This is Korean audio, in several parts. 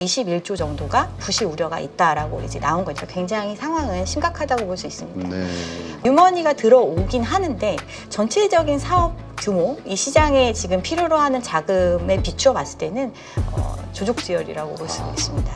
21조 정도가 부실 우려가 있다라고 이제 나온 거죠. 굉장히 상황은 심각하다고 볼 수 있습니다. 네. 뉴머니가 들어오긴 하는데 전체적인 사업 규모, 이 시장에 지금 필요로 하는 자금에 비추어 봤을 때는 조족지열이라고 볼 수 있습니다.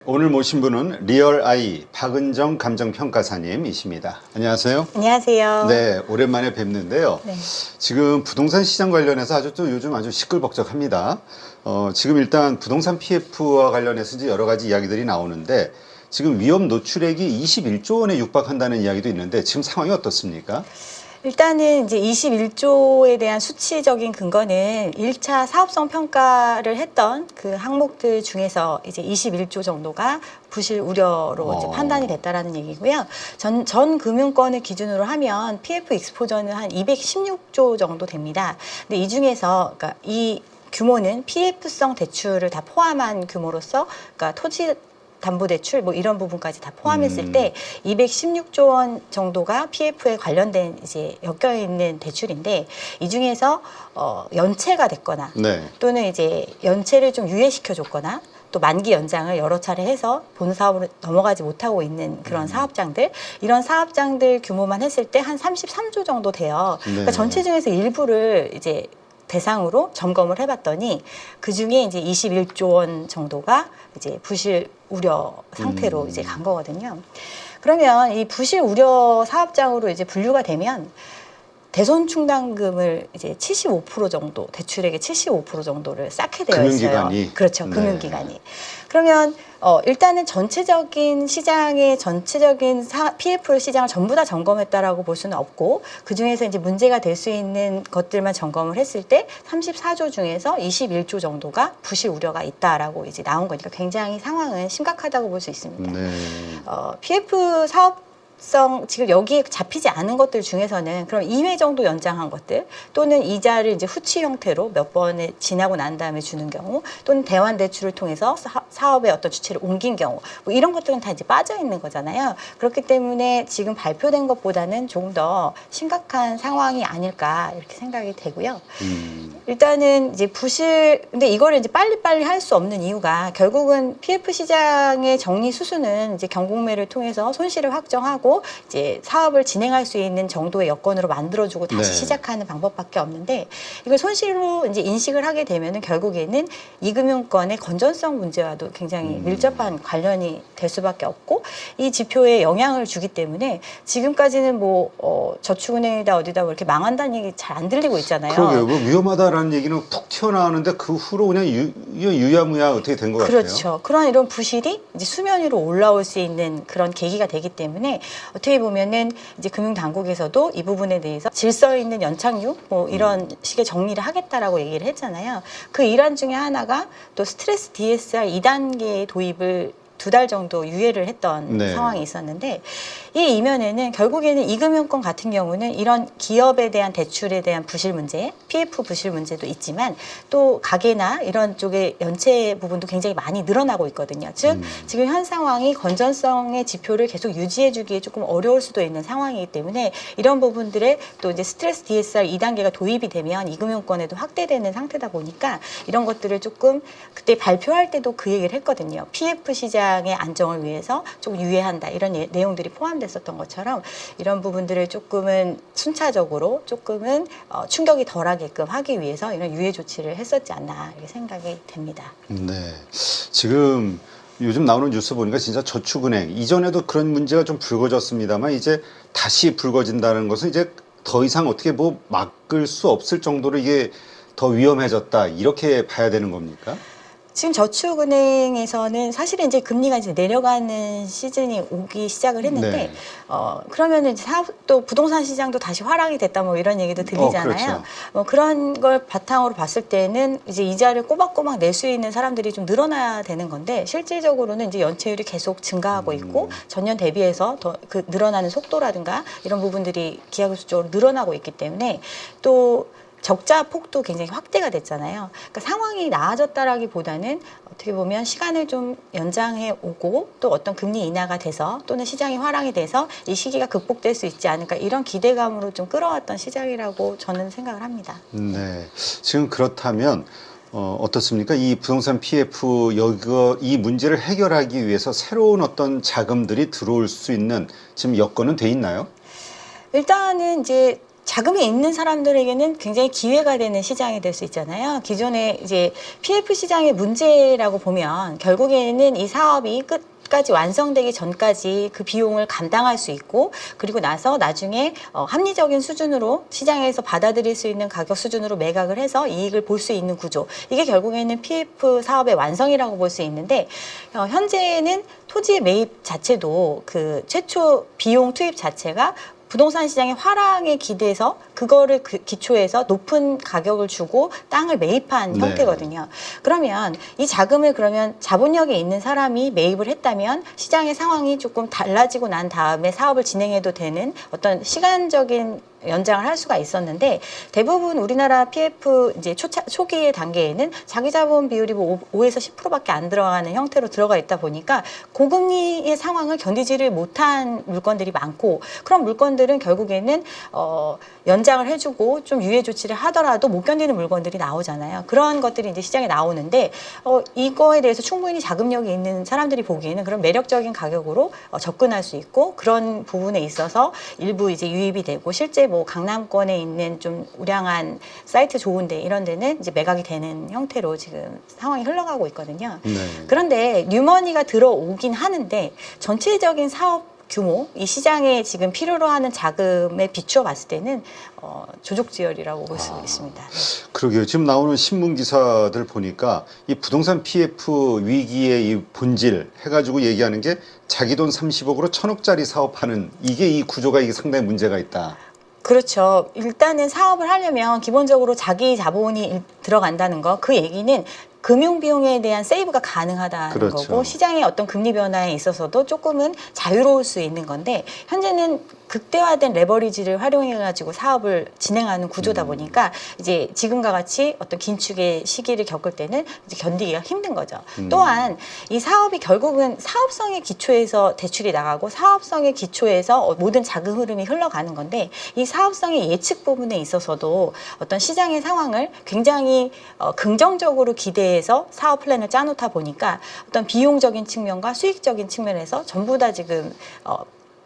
오늘 모신 분은 리얼아이 박은정 감정평가사님이십니다. 안녕하세요. 안녕하세요. 네, 오랜만에 뵙는데요. 네. 지금 부동산 시장 관련해서 요즘 아주 시끌벅적합니다. 지금 일단 부동산 PF와 관련해서 이제 여러 가지 이야기들이 나오는데 지금 위험 노출액이 21조 원에 육박한다는 이야기도 있는데 지금 상황이 어떻습니까? 일단은 이제 21조에 대한 수치적인 근거는 1차 사업성 평가를 했던 그 항목들 중에서 이제 21조 정도가 부실 우려로 이제 판단이 됐다라는 얘기고요. 전 금융권을 기준으로 하면 PF 익스포저는 한 216조 정도 됩니다. 근데 이 중에서 그러니까 이 규모는 PF성 대출을 다 포함한 규모로서 그러니까 토지 담보대출 뭐 이런 부분까지 다 포함했을 때 216조 원 정도가 PF에 관련된 이제 엮여 있는 대출인데 이 중에서 연체가 됐거나 네. 또는 이제 연체를 좀 유예시켜 줬거나 또 만기 연장을 여러 차례 해서 본 사업으로 넘어가지 못하고 있는 그런 사업장들, 이런 사업장들 규모만 했을 때 한 33조 정도 돼요. 네. 그러니까 전체 중에서 일부를 이제 대상으로 점검을 해봤더니 그 중에 이제 21조 원 정도가 이제 부실 우려 상태로 이제 간 거거든요. 그러면 이 부실 우려 사업장으로 이제 분류가 되면 대손 충당금을 이제 75% 정도, 대출액의 75% 정도를 쌓게 되어 있어요. 금융기관이. 그렇죠. 네. 금융기관이. 그러면 일단은 전체적인 시장의 전체적인 PF 시장을 전부 다 점검했다라고 볼 수는 없고 그 중에서 이제 문제가 될 수 있는 것들만 점검을 했을 때 34조 중에서 21조 정도가 부실 우려가 있다라고 이제 나온 거니까 굉장히 상황은 심각하다고 볼 수 있습니다. 네. PF 사업 지금 여기에 잡히지 않은 것들 중에서는 그럼 2회 정도 연장한 것들 또는 이자를 이제 후치 형태로 몇 번에 지나고 난 다음에 주는 경우 또는 대환 대출을 통해서 사업의 어떤 주체를 옮긴 경우 뭐 이런 것들은 다 이제 빠져 있는 거잖아요. 그렇기 때문에 지금 발표된 것보다는 조금 더 심각한 상황이 아닐까 이렇게 생각이 되고요. 일단은 이제 근데 이거를 이제 빨리빨리 할 수 없는 이유가 결국은 PF 시장의 정리 수순은 이제 경공매를 통해서 손실을 확정하고 이제 사업을 진행할 수 있는 정도의 여건으로 만들어주고 다시 네. 시작하는 방법밖에 없는데 이걸 손실로 이제 인식을 하게 되면은 결국에는 이 금융권의 건전성 문제와도 굉장히 밀접한 관련이 될 수밖에 없고 이 지표에 영향을 주기 때문에 지금까지는 뭐 저축은행이다 어디다 뭐 이렇게 망한다는 얘기 잘 안 들리고 있잖아요. 그러게요. 뭐 위험하다라는 얘기는 푹 튀어나오는데 그 후로 그냥 유야무야 어떻게 된 것 같아요. 그렇죠. 그런 이런 부실이 이제 수면 위로 올라올 수 있는 그런 계기가 되기 때문에 어떻게 보면은 이제 금융당국에서도 이 부분에 대해서 질서 있는 연착륙 뭐 이런 식의 정리를 하겠다라고 얘기를 했잖아요. 그 일환 중에 하나가 또 스트레스 DSR 2단계 도입을 2달 정도 유예를 했던 네. 상황이 있었는데 이 이면에는 결국에는 이금융권 같은 경우는 이런 기업에 대한 대출에 대한 부실 문제, PF 부실 문제도 있지만 또 가계나 이런 쪽의 연체 부분도 굉장히 많이 늘어나고 있거든요. 즉 지금 현 상황이 건전성의 지표를 계속 유지해주기에 조금 어려울 수도 있는 상황이기 때문에 이런 부분들에 또 이제 스트레스 DSR 2단계가 도입이 되면 이금융권에도 확대되는 상태다 보니까 이런 것들을 조금 그때 발표할 때도 그 얘기를 했거든요. PF 시장 의 안정을 위해서 조금 유예한다 이런 내용들이 포함됐었던 것처럼 이런 부분들을 조금은 순차적으로 조금은 충격이 덜하게끔 하기 위해서 이런 유예 조치를 했었지 않나 이렇게 생각이 됩니다. 네. 지금 요즘 나오는 뉴스 보니까 진짜 저축은행 이전에도 그런 문제가 좀 불거졌습니다만 이제 다시 불거진다는 것은 이제 더 이상 어떻게 뭐 막을 수 없을 정도로 이게 더 위험해졌다 이렇게 봐야 되는 겁니까? 지금 저축은행에서는 사실은 이제 금리가 이제 내려가는 시즌이 오기 시작을 했는데, 네. 그러면은 이제 또 부동산 시장도 다시 화랑이 됐다 뭐 이런 얘기도 들리잖아요. 그렇죠. 그런 걸 바탕으로 봤을 때는 이제 이자를 꼬박꼬박 낼 수 있는 사람들이 좀 늘어나야 되는 건데, 실질적으로는 이제 연체율이 계속 증가하고 있고, 전년 대비해서 더 그 늘어나는 속도라든가 이런 부분들이 기하급수적으로 늘어나고 있기 때문에 또 적자 폭도 굉장히 확대가 됐잖아요. 그러니까 상황이 나아졌다라기보다는 어떻게 보면 시간을 좀 연장해 오고 또 어떤 금리 인하가 돼서 또는 시장이 화랑이 돼서 이 시기가 극복될 수 있지 않을까 이런 기대감으로 좀 끌어왔던 시장이라고 저는 생각을 합니다. 네. 지금 그렇다면 어떻습니까? 이 부동산 PF 이 문제를 해결하기 위해서 새로운 어떤 자금들이 들어올 수 있는 지금 여건은 돼 있나요? 일단은 이제 자금이 있는 사람들에게는 굉장히 기회가 되는 시장이 될 수 있잖아요. 기존에 이제 PF 시장의 문제라고 보면 결국에는 이 사업이 끝까지 완성되기 전까지 그 비용을 감당할 수 있고 그리고 나서 나중에 합리적인 수준으로 시장에서 받아들일 수 있는 가격 수준으로 매각을 해서 이익을 볼 수 있는 구조. 이게 결국에는 PF 사업의 완성이라고 볼 수 있는데 현재는 토지의 매입 자체도 그 최초 비용 투입 자체가 부동산 시장의 화랑에 기대서 그거를 기초해서 높은 가격을 주고 땅을 매입한 네. 형태거든요. 그러면 이 자금을 그러면 자본력이 있는 사람이 매입을 했다면 시장의 상황이 조금 달라지고 난 다음에 사업을 진행해도 되는 어떤 시간적인 연장을 할 수가 있었는데 대부분 우리나라 PF 이제 초기의 단계에는 자기 자본 비율이 뭐 5에서 10%밖에 안 들어가는 형태로 들어가 있다 보니까 고금리의 상황을 견디지를 못한 물건들이 많고 그런 물건들은 결국에는 연장을 해주고 좀 유예 조치를 하더라도 못 견디는 물건들이 나오잖아요. 그런 것들이 이제 시장에 나오는데 이거에 대해서 충분히 자금력이 있는 사람들이 보기에는 그런 매력적인 가격으로 접근할 수 있고 그런 부분에 있어서 일부 이제 유입이 되고 실제 뭐 강남권에 있는 좀 우량한 사이트 좋은데 이런 데는 이제 매각이 되는 형태로 지금 상황이 흘러가고 있거든요. 네. 그런데 뉴머니가 들어오긴 하는데 전체적인 사업 규모, 이 시장에 지금 필요로 하는 자금에 비추어 봤을 때는 조족지열이라고 볼 수 있습니다. 네. 그러게요. 지금 나오는 신문 기사들 보니까 이 부동산 PF 위기의 이 본질 해가지고 얘기하는 게 자기 돈 30억으로 1,000억짜리 사업하는 이게 이 구조가 이게 상당히 문제가 있다. 그렇죠. 일단은 사업을 하려면 기본적으로 자기 자본이 들어간다는 거, 그 얘기는 금융 비용에 대한 세이브가 가능하다는 그렇죠. 거고 시장의 어떤 금리 변화에 있어서도 조금은 자유로울 수 있는 건데 현재는 극대화된 레버리지를 활용해 가지고 사업을 진행하는 구조다 보니까 이제 지금과 같이 어떤 긴축의 시기를 겪을 때는 이제 견디기가 힘든 거죠. 또한 이 사업이 결국은 사업성의 기초에서 대출이 나가고 사업성의 기초에서 모든 자금 흐름이 흘러가는 건데 이 사업성의 예측 부분에 있어서도 어떤 시장의 상황을 굉장히 긍정적으로 기대해서 사업 플랜을 짜놓다 보니까 어떤 비용적인 측면과 수익적인 측면에서 전부 다 지금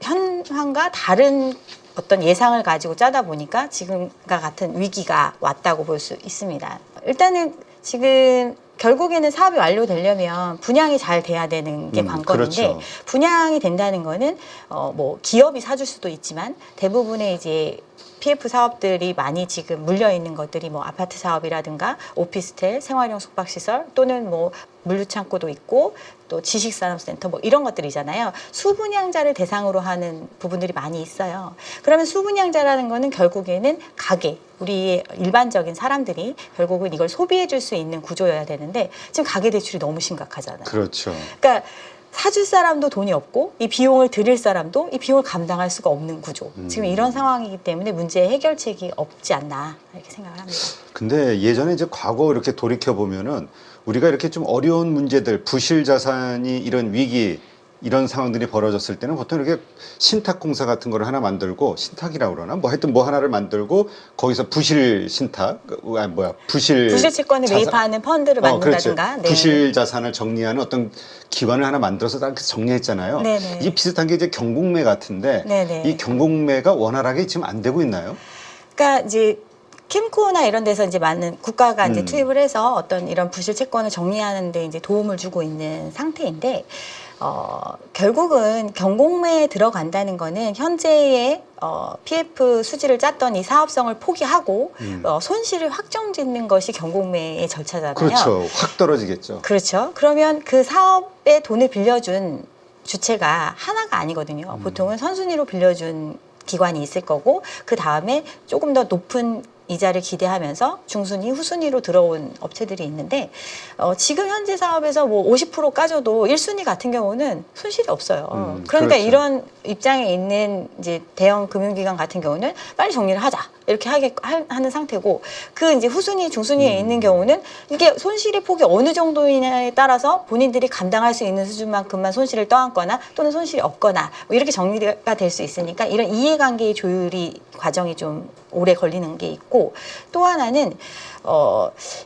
현황과 다른 어떤 예상을 가지고 짜다 보니까 지금과 같은 위기가 왔다고 볼 수 있습니다. 일단은 지금 결국에는 사업이 완료되려면 분양이 잘 돼야 되는 게 관건인데 그렇죠. 분양이 된다는 거는 뭐 기업이 사줄 수도 있지만 대부분의 이제 PF 사업들이 많이 지금 물려 있는 것들이 뭐 아파트 사업이라든가 오피스텔, 생활형 숙박시설 또는 뭐 물류창고도 있고 또 지식산업센터 뭐 이런 것들이잖아요. 수분양자를 대상으로 하는 부분들이 많이 있어요. 그러면 수분양자라는 거는 결국에는 가게, 우리 일반적인 사람들이 결국은 이걸 소비해 줄 수 있는 구조여야 되는데 지금 가계 대출이 너무 심각하잖아요. 그렇죠. 그러니까 사줄 사람도 돈이 없고 이 비용을 드릴 사람도 이 비용을 감당할 수가 없는 구조. 지금 이런 상황이기 때문에 문제의 해결책이 없지 않나 이렇게 생각을 합니다. 근데 예전에 이제 과거 이렇게 돌이켜 보면은 우리가 이렇게 좀 어려운 문제들, 부실 자산이 이런 위기 이런 상황들이 벌어졌을 때는 보통 이렇게 신탁공사 같은 거를 하나 만들고 신탁이라고 그러나 뭐 하여튼 뭐 하나를 만들고 거기서 부실 신탁 부실 채권을 매입하는 펀드를 만든다든가 그렇죠. 네. 부실 자산을 정리하는 어떤 기관을 하나 만들어서 딱 정리했잖아요. 네네. 이게 비슷한 게 이제 경공매 같은데 네네. 이 경공매가 원활하게 지금 안 되고 있나요? 그러니까 이제 캠코나 이런 데서 이제 많은 국가가 이제 투입을 해서 어떤 이런 부실 채권을 정리하는 데 이제 도움을 주고 있는 상태인데 결국은 경공매에 들어간다는 거는 현재의 PF 수지를 짰던 이 사업성을 포기하고 손실을 확정짓는 것이 경공매의 절차잖아요. 그렇죠. 확 떨어지겠죠. 그렇죠. 그러면 그 사업에 돈을 빌려준 주체가 하나가 아니거든요. 보통은 선순위로 빌려준 기관이 있을 거고 그 다음에 조금 더 높은 이자를 기대하면서 중순위, 후순위로 들어온 업체들이 있는데 지금 현재 사업에서 뭐 50% 까져도 1순위 같은 경우는 손실이 없어요. 그러니까 그렇죠. 이런 입장에 있는 이제 대형 금융기관 같은 경우는 빨리 정리를 하자 이렇게 하는 상태고 그 이제 후순위, 중순위에 있는 경우는 이게 손실의 폭이 어느 정도이냐에 따라서 본인들이 감당할 수 있는 수준만큼만 손실을 떠안거나 또는 손실이 없거나 뭐 이렇게 정리가 될 수 있으니까 이런 이해관계의 조율이 과정이 좀 오래 걸리는 게 있고 또 하나는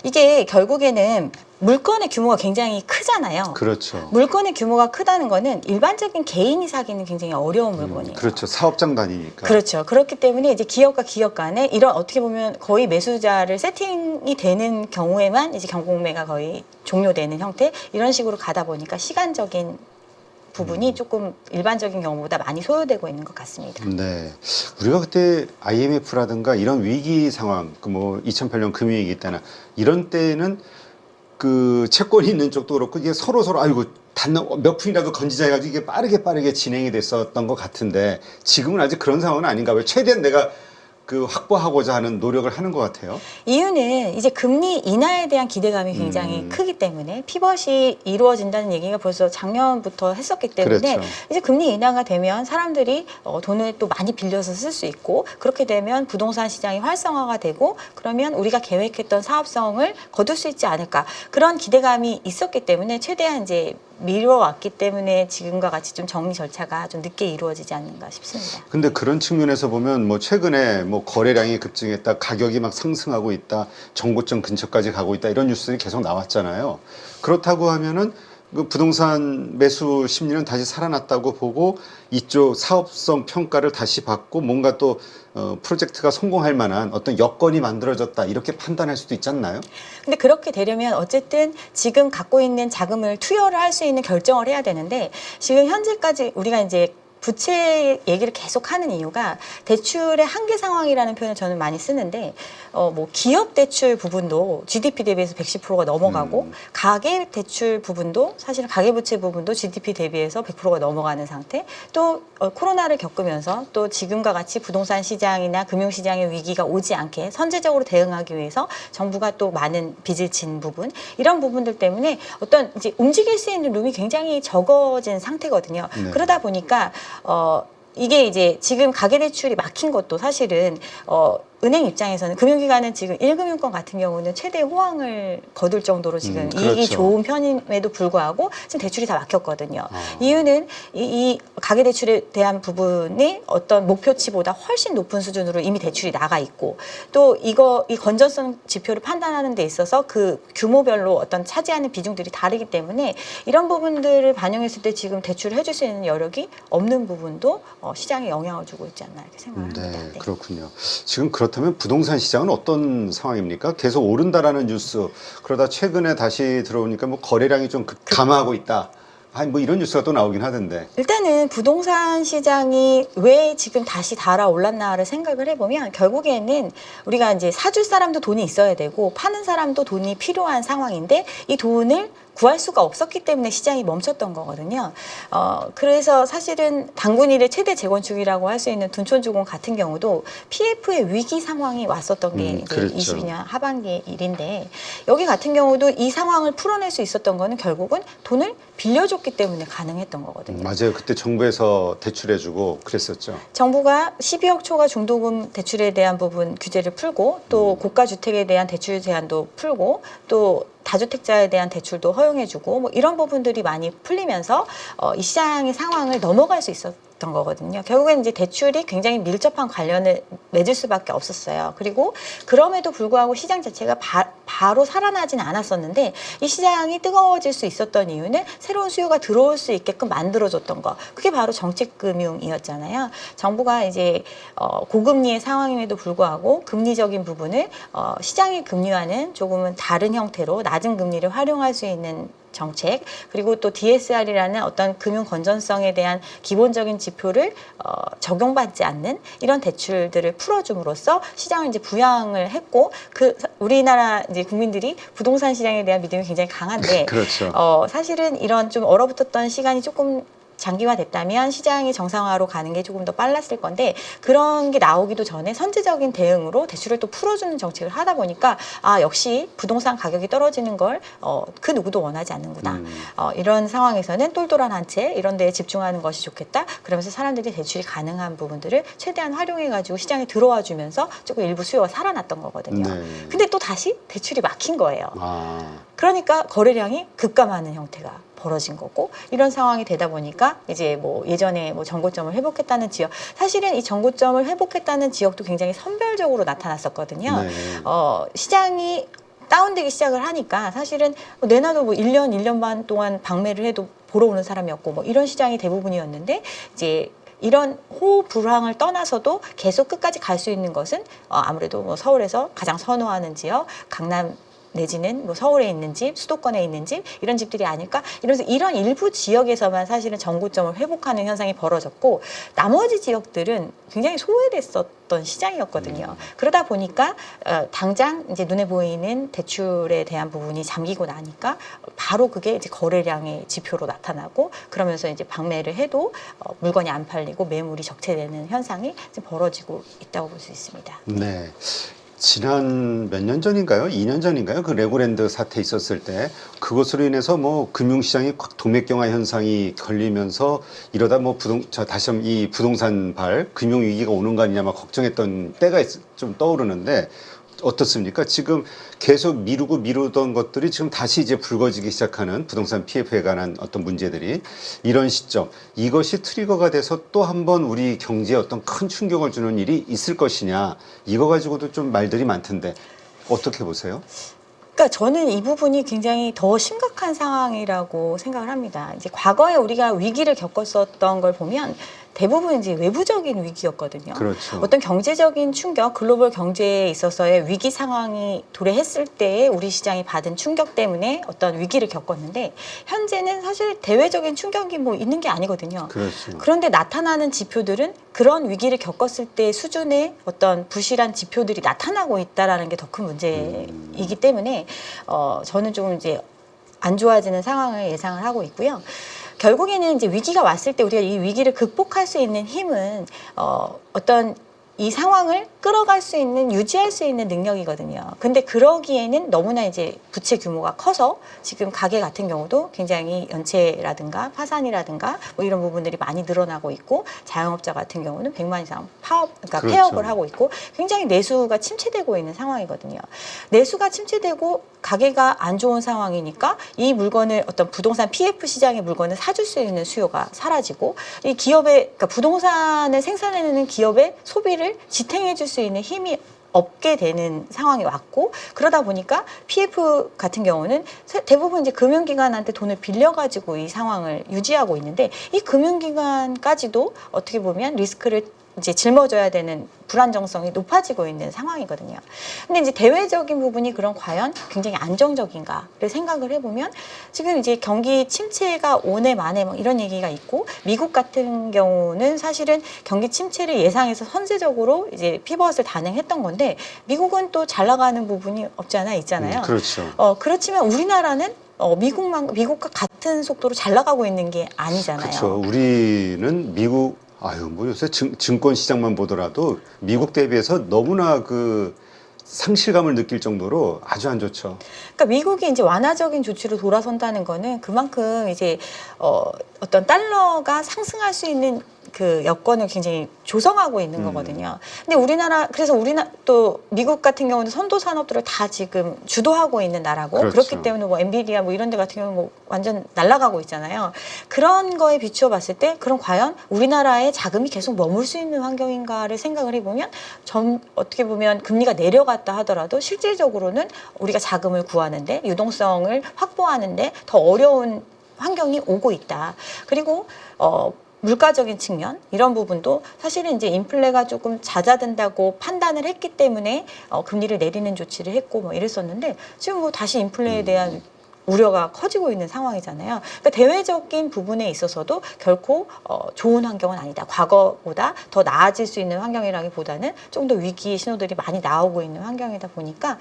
이게 결국에는 물건의 규모가 굉장히 크잖아요. 그렇죠. 물건의 규모가 크다는 거는 일반적인 개인이 사기는 굉장히 어려운 물건이에요. 그렇죠. 사업장 단위니까. 그렇죠. 그렇기 때문에 이제 기업과 기업 간에 이런 어떻게 보면 거의 매수자를 세팅이 되는 경우에만 이제 경공매가 거의 종료되는 형태 이런 식으로 가다 보니까 시간적인 부분이 조금 일반적인 경우보다 많이 소요되고 있는 것 같습니다. 네. 우리가 그때 IMF라든가 이런 위기 상황, 그 뭐 2008년 금융위기 때나 이런 때는 그 채권이 있는 쪽도 그렇고 이게 서로 아이고 몇 푼이라도 건지자 해가지고 이게 빠르게 진행이 됐었던 것 같은데 지금은 아직 그런 상황은 아닌가 봐요. 최대한 내가 그 확보하고자 하는 노력을 하는 것 같아요. 이유는 이제 금리 인하에 대한 기대감이 굉장히 크기 때문에 피벗이 이루어진다는 얘기가 벌써 작년부터 했었기 때문에 그렇죠. 이제 금리 인하가 되면 사람들이 돈을 또 많이 빌려서 쓸 수 있고 그렇게 되면 부동산 시장이 활성화가 되고 그러면 우리가 계획했던 사업성을 거둘 수 있지 않을까 그런 기대감이 있었기 때문에 최대한 이제 미뤄왔기 때문에 지금과 같이 좀 정리 절차가 좀 늦게 이루어지지 않는가 싶습니다. 근데 그런 측면에서 보면 뭐 최근에 뭐 거래량이 급증했다, 가격이 막 상승하고 있다, 정고점 근처까지 가고 있다 이런 뉴스들이 계속 나왔잖아요. 그렇다고 하면은 그 부동산 매수 심리는 다시 살아났다고 보고 이쪽 사업성 평가를 다시 받고 뭔가 또 프로젝트가 성공할 만한 어떤 여건이 만들어졌다 이렇게 판단할 수도 있지 않나요? 근데 그렇게 되려면 어쨌든 지금 갖고 있는 자금을 투여를 할 수 있는 결정을 해야 되는데 지금 현재까지 우리가 이제 부채 얘기를 계속 하는 이유가 대출의 한계 상황이라는 표현을 저는 많이 쓰는데 뭐 기업 대출 부분도 GDP 대비해서 110%가 넘어가고 가계 대출 부분도 사실은 가계 부채 부분도 GDP 대비해서 100%가 넘어가는 상태 또 코로나를 겪으면서 또 지금과 같이 부동산 시장이나 금융 시장의 위기가 오지 않게 선제적으로 대응하기 위해서 정부가 또 많은 빚을 진 부분 이런 부분들 때문에 어떤 이제 움직일 수 있는 룸이 굉장히 적어진 상태거든요. 네. 그러다 보니까 이게 이제 지금 가계대출이 막힌 것도 사실은 은행 입장에서는 금융기관은 지금 1금융권 같은 경우는 최대 호황을 거둘 정도로 지금 이익이 그렇죠. 좋은 편임에도 불구하고 지금 대출이 다 막혔거든요. 이유는 이 가계대출에 대한 부분이 어떤 목표치보다 훨씬 높은 수준으로 이미 대출이 나가 있고 또 이 건전성 지표를 판단하는 데 있어서 그 규모별로 어떤 차지하는 비중들이 다르기 때문에 이런 부분들을 반영했을 때 지금 대출을 해줄 수 있는 여력이 없는 부분도 시장에 영향을 주고 있지 않나 이렇게 생각합니다. 네, 네. 그렇군요. 지금 그렇다면 부동산 시장은 어떤 상황입니까? 계속 오른다라는 뉴스, 그러다 최근에 다시 들어오니까 뭐 거래량이 좀 감하고 있다. 아니 뭐 이런 뉴스가 또 나오긴 하던데. 일단은 부동산 시장이 왜 지금 다시 달아올랐나를 생각을 해보면 결국에는 우리가 이제 사줄 사람도 돈이 있어야 되고 파는 사람도 돈이 필요한 상황인데 이 돈을 구할 수가 없었기 때문에 시장이 멈췄던 거거든요. 그래서 사실은 당군 일의 최대 재건축이라고 할 수 있는 둔촌주공 같은 경우도 PF의 위기 상황이 왔었던 게 이제 그렇죠. 22년 하반기 일인데 여기 같은 경우도 이 상황을 풀어낼 수 있었던 거는 결국은 돈을 빌려줬기 때문에 가능했던 거거든요. 맞아요. 그때 정부에서 대출해주고 그랬었죠. 정부가 12억 초과 중도금 대출에 대한 부분 규제를 풀고 또 고가 주택에 대한 대출 제한도 풀고 또 다주택자에 대한 대출도 허용해주고 뭐 이런 부분들이 많이 풀리면서 이 시장의 상황을 넘어갈 수 있었던 거거든요. 결국엔 이제 대출이 굉장히 밀접한 관련을 맺을 수밖에 없었어요. 그리고 그럼에도 불구하고 시장 자체가 바로 살아나진 않았었는데 이 시장이 뜨거워질 수 있었던 이유는 새로운 수요가 들어올 수 있게끔 만들어줬던 거. 그게 바로 정책금융이었잖아요. 정부가 이제 고금리의 상황임에도 불구하고 금리적인 부분을 시장의 금리와는 조금은 다른 형태로 낮은 금리를 활용할 수 있는 정책 그리고 또 DSR이라는 어떤 금융 건전성에 대한 기본적인 지표를 적용받지 않는 이런 대출들을 풀어줌으로써 시장을 이제 부양을 했고 그 우리나라 이제 국민들이 부동산 시장에 대한 믿음이 굉장히 강한데 그렇죠. 사실은 이런 좀 얼어붙었던 시간이 조금 장기화됐다면 시장이 정상화로 가는 게 조금 더 빨랐을 건데 그런 게 나오기도 전에 선제적인 대응으로 대출을 또 풀어주는 정책을 하다 보니까 아 역시 부동산 가격이 떨어지는 걸 그 누구도 원하지 않는구나. 이런 상황에서는 똘똘한 한 채 이런 데에 집중하는 것이 좋겠다. 그러면서 사람들이 대출이 가능한 부분들을 최대한 활용해가지고 시장에 들어와 주면서 조금 일부 수요가 살아났던 거거든요. 네. 근데 또 다시 대출이 막힌 거예요. 아, 그러니까 거래량이 급감하는 형태가 벌어진 거고 이런 상황이 되다 보니까 이제 뭐 예전에 뭐 정고점을 회복했다는 지역 사실은 이 정고점을 회복했다는 지역도 굉장히 선별적으로 나타났었거든요. 네. 시장이 다운되기 시작을 하니까 사실은 내놔도 뭐 1년, 1년 반 동안 방매를 해도 보러 오는 사람이었고 뭐 이런 시장이 대부분이었는데 이제 이런 호불항을 떠나서도 계속 끝까지 갈 수 있는 것은 아무래도 뭐 서울에서 가장 선호하는 지역, 강남 내지는 뭐 서울에 있는 집, 수도권에 있는 집 이런 집들이 아닐까 이러면서 이런 일부 지역에서만 사실은 정고점을 회복하는 현상이 벌어졌고 나머지 지역들은 굉장히 소외됐었던 시장이었거든요. 그러다 보니까 당장 이제 눈에 보이는 대출에 대한 부분이 잠기고 나니까 바로 그게 이제 거래량의 지표로 나타나고 그러면서 이제 방매를 해도 물건이 안 팔리고 매물이 적체되는 현상이 지금 벌어지고 있다고 볼 수 있습니다. 네. 지난 몇 년 전인가요? 2년 전인가요? 그 레고랜드 사태 있었을 때 그것으로 인해서 뭐 금융시장이 확 동맥경화 현상이 걸리면서 이러다 뭐 다시 한번 이 부동산발 금융위기가 오는 거 아니냐 막 걱정했던 때가 좀 떠오르는데 어떻습니까? 지금 계속 미루던 것들이 지금 다시 이제 불거지기 시작하는 부동산 PF에 관한 어떤 문제들이 이런 시점 이것이 트리거가 돼서 또 한 번 우리 경제에 어떤 큰 충격을 주는 일이 있을 것이냐 이거 가지고도 좀 말들이 많던데 어떻게 보세요? 그러니까 저는 이 부분이 굉장히 더 심각한 상황이라고 생각을 합니다. 이제 과거에 우리가 위기를 겪었었던 걸 보면 대부분 이제 외부적인 위기였거든요. 그렇죠. 어떤 경제적인 충격, 글로벌 경제에 있어서의 위기 상황이 도래했을 때에 우리 시장이 받은 충격 때문에 어떤 위기를 겪었는데 현재는 사실 대외적인 충격이 뭐 있는 게 아니거든요. 그렇죠. 그런데 나타나는 지표들은 그런 위기를 겪었을 때 수준의 어떤 부실한 지표들이 나타나고 있다라는 게 더 큰 문제이기 때문에 저는 조금 이제 안 좋아지는 상황을 예상을 하고 있고요. 결국에는 이제 위기가 왔을 때 우리가 이 위기를 극복할 수 있는 힘은 어떤 이 상황을 끌어갈 수 있는 유지할 수 있는 능력이거든요. 근데 그러기에는 너무나 이제 부채 규모가 커서 지금 가계 같은 경우도 굉장히 연체라든가 파산이라든가 뭐 이런 부분들이 많이 늘어나고 있고 자영업자 같은 경우는 100만 이상 그러니까 그렇죠. 폐업을 하고 있고 굉장히 내수가 침체되고 있는 상황이거든요. 내수가 침체되고 가계가 안 좋은 상황이니까 이 물건을 어떤 부동산 PF 시장의 물건을 사줄 수 있는 수요가 사라지고 이 기업의 그러니까 부동산을 생산해내는 기업의 소비를 지탱해 줄 수 있는 힘이 없게 되는 상황이 왔고 그러다 보니까 PF 같은 경우는 대부분 이제 금융기관한테 돈을 빌려가지고 이 상황을 유지하고 있는데 이 금융기관까지도 어떻게 보면 리스크를 이제 짊어져야 되는 불안정성이 높아지고 있는 상황이거든요. 근데 이제 대외적인 부분이 그럼 과연 굉장히 안정적인가를 생각을 해보면 지금 이제 경기 침체가 오네 마네 뭐 이런 얘기가 있고 미국 같은 경우는 사실은 경기 침체를 예상해서 선제적으로 이제 피벗을 단행했던 건데 미국은 또 잘 나가는 부분이 없지 않아 있잖아요. 그렇죠. 그렇지만 우리나라는 미국과 같은 속도로 잘 나가고 있는 게 아니잖아요. 그렇죠. 우리는 미국 뭐 요새 증권 시장만 보더라도 미국 대비해서 너무나 그 상실감을 느낄 정도로 아주 안 좋죠. 그러니까 미국이 이제 완화적인 조치로 돌아선다는 거는 그만큼 이제 어떤 달러가 상승할 수 있는 그 여건을 굉장히 조성하고 있는 거거든요. 근데 그래서 또 미국 같은 경우는 선도 산업들을 다 지금 주도하고 있는 나라고 그렇죠. 그렇기 때문에 뭐 엔비디아 뭐 이런 데 같은 경우는 뭐 완전 날아가고 있잖아요. 그런 거에 비추어 봤을 때 그럼 과연 우리나라의 자금이 계속 머물 수 있는 환경인가를 생각을 해보면 어떻게 보면 금리가 내려갔다 하더라도 실질적으로는 우리가 자금을 구하는데 유동성을 확보하는데 더 어려운 환경이 오고 있다. 그리고 물가적인 측면 이런 부분도 사실은 이제 인플레가 조금 잦아든다고 판단을 했기 때문에 금리를 내리는 조치를 했고 뭐 이랬었는데 지금 뭐 다시 인플레에 대한 우려가 커지고 있는 상황이잖아요. 그러니까 대외적인 부분에 있어서도 결코 좋은 환경은 아니다. 과거보다 더 나아질 수 있는 환경이라기보다는 좀 더 위기의 신호들이 많이 나오고 있는 환경이다 보니까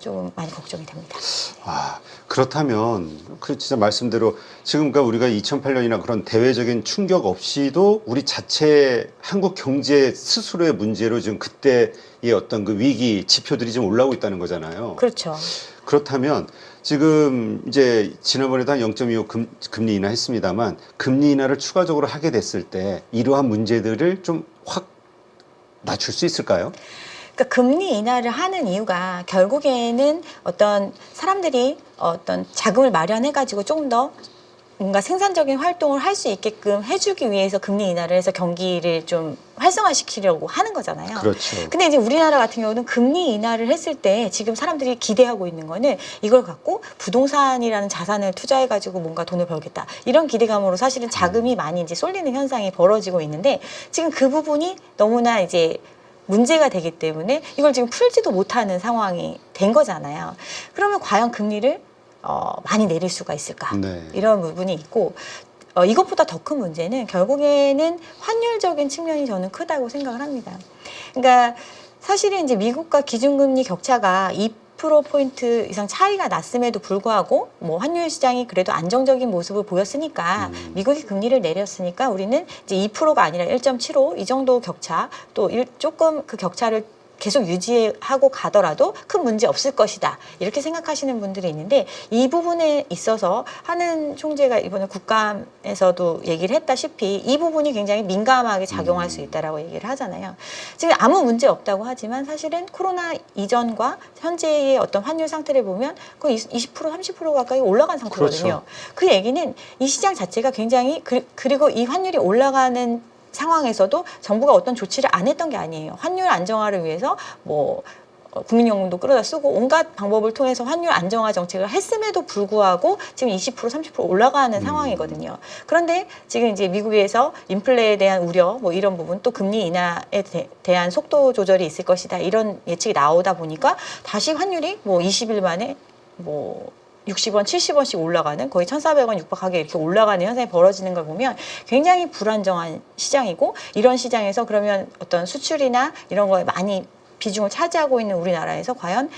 좀 많이 걱정이 됩니다. 아, 그렇다면 그 진짜 말씀대로 지금 그러니까 우리가 2008년이나 그런 대외적인 충격 없이도 우리 자체 한국 경제 스스로의 문제로 지금 그때의 어떤 그 위기 지표들이 좀 올라오고 있다는 거잖아요. 그렇죠. 그렇다면 지금 이제 지난번에도 한 0.25 금리 인하했습니다만 금리 인하를 추가적으로 하게 됐을 때 이러한 문제들을 좀 확 낮출 수 있을까요? 그러니까 금리 인하를 하는 이유가 결국에는 어떤 사람들이 어떤 자금을 마련해가지고 조금 더 뭔가 생산적인 활동을 할 수 있게끔 해주기 위해서 금리 인하를 해서 경기를 좀 활성화시키려고 하는 거잖아요. 그렇죠. 근데 이제 우리나라 같은 경우는 금리 인하를 했을 때 지금 사람들이 기대하고 있는 거는 이걸 갖고 부동산이라는 자산을 투자해가지고 뭔가 돈을 벌겠다. 이런 기대감으로 사실은 자금이 많이 이제 쏠리는 현상이 벌어지고 있는데 지금 그 부분이 너무나 이제 문제가 되기 때문에 이걸 지금 풀지도 못하는 상황이 된 거잖아요. 그러면 과연 금리를 많이 내릴 수가 있을까? 네. 이런 부분이 있고 이것보다 더 큰 문제는 결국에는 환율적인 측면이 저는 크다고 생각을 합니다. 그러니까 사실은 이제 미국과 기준금리 격차가 2%포인트 이상 차이가 났음에도 불구하고 뭐 환율 시장이 그래도 안정적인 모습을 보였으니까 미국이 금리를 내렸으니까 우리는 이제 2%가 아니라 1.75 이 정도 격차 또 조금 그 격차를 계속 유지하고 가더라도 큰 문제 없을 것이다. 이렇게 생각하시는 분들이 있는데 이 부분에 있어서 하는 총재가 이번에 국감에서도 얘기를 했다시피 이 부분이 굉장히 민감하게 작용할 수 있다라고 얘기를 하잖아요. 지금 아무 문제 없다고 하지만 사실은 코로나 이전과 현재의 어떤 환율 상태를 보면 거의 20% 30% 가까이 올라간 상태거든요. 그렇죠. 그 얘기는 이 시장 자체가 굉장히 그리고 이 환율이 올라가는 상황에서도 정부가 어떤 조치를 안 했던 게 아니에요. 환율 안정화를 위해서 뭐 국민연금도 끌어다 쓰고 온갖 방법을 통해서 환율 안정화 정책을 했음에도 불구하고 지금 20% 30% 올라가는 상황이거든요. 그런데 지금 이제 미국에서 인플레에 대한 우려 뭐 이런 부분 또 금리 인하에 대한 속도 조절이 있을 것이다 이런 예측이 나오다 보니까 다시 환율이 뭐 20일 만에 뭐 60원, 70원씩 올라가는 거의 1,400원 육박하게 이렇게 올라가는 현상이 벌어지는 걸 보면 굉장히 불안정한 시장이고 이런 시장에서 그러면 어떤 수출이나 이런 거에 많이 비중을 차지하고 있는 우리나라에서 과연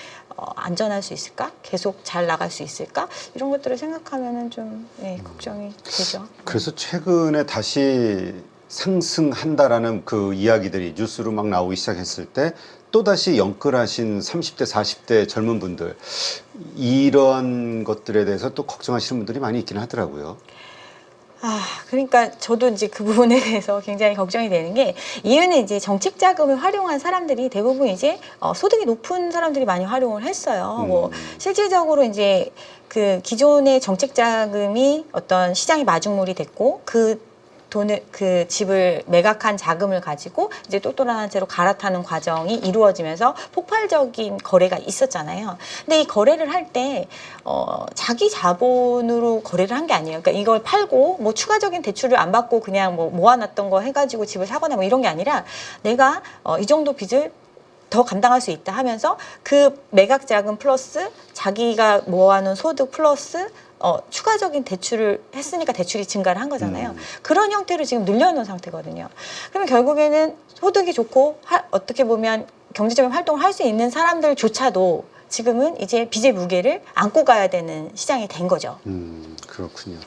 안전할 수 있을까? 계속 잘 나갈 수 있을까? 이런 것들을 생각하면은 좀 걱정이 되죠. 그래서 최근에 다시 상승한다라는 그 이야기들이 뉴스로 막 나오기 시작했을 때 또다시 영끌하신 30대, 40대 젊은 분들 이런 것들에 대해서 또 걱정하시는 분들이 많이 있긴 하더라고요. 그러니까 저도 이제 그 부분에 대해서 굉장히 걱정이 되는 게 이유는 이제 정책 자금을 활용한 사람들이 대부분 이제 소득이 높은 사람들이 많이 활용을 했어요. 뭐 실질적으로 이제 그 기존의 정책 자금이 어떤 시장의 마중물이 됐고 그 집을 매각한 자금을 가지고 이제 똘똘한 채로 갈아타는 과정이 이루어지면서 폭발적인 거래가 있었잖아요. 근데 이 거래를 할 때 자기 자본으로 거래를 한 게 아니에요. 그러니까 이걸 팔고 뭐 추가적인 대출을 안 받고 그냥 뭐 모아놨던 거 해가지고 집을 사거나 뭐 이런 게 아니라 내가 이 정도 빚을 더 감당할 수 있다 하면서 그 매각 자금 플러스 자기가 모아놓은 소득 플러스 추가적인 대출을 했으니까 대출이 증가를 한 거잖아요. 그런 형태로 지금 늘려놓은 상태거든요. 그러면 결국에는 소득이 좋고 어떻게 보면 경제적인 활동을 할 수 있는 사람들조차도 지금은 이제 빚의 무게를 안고 가야 되는 시장이 된 거죠. 그렇군요.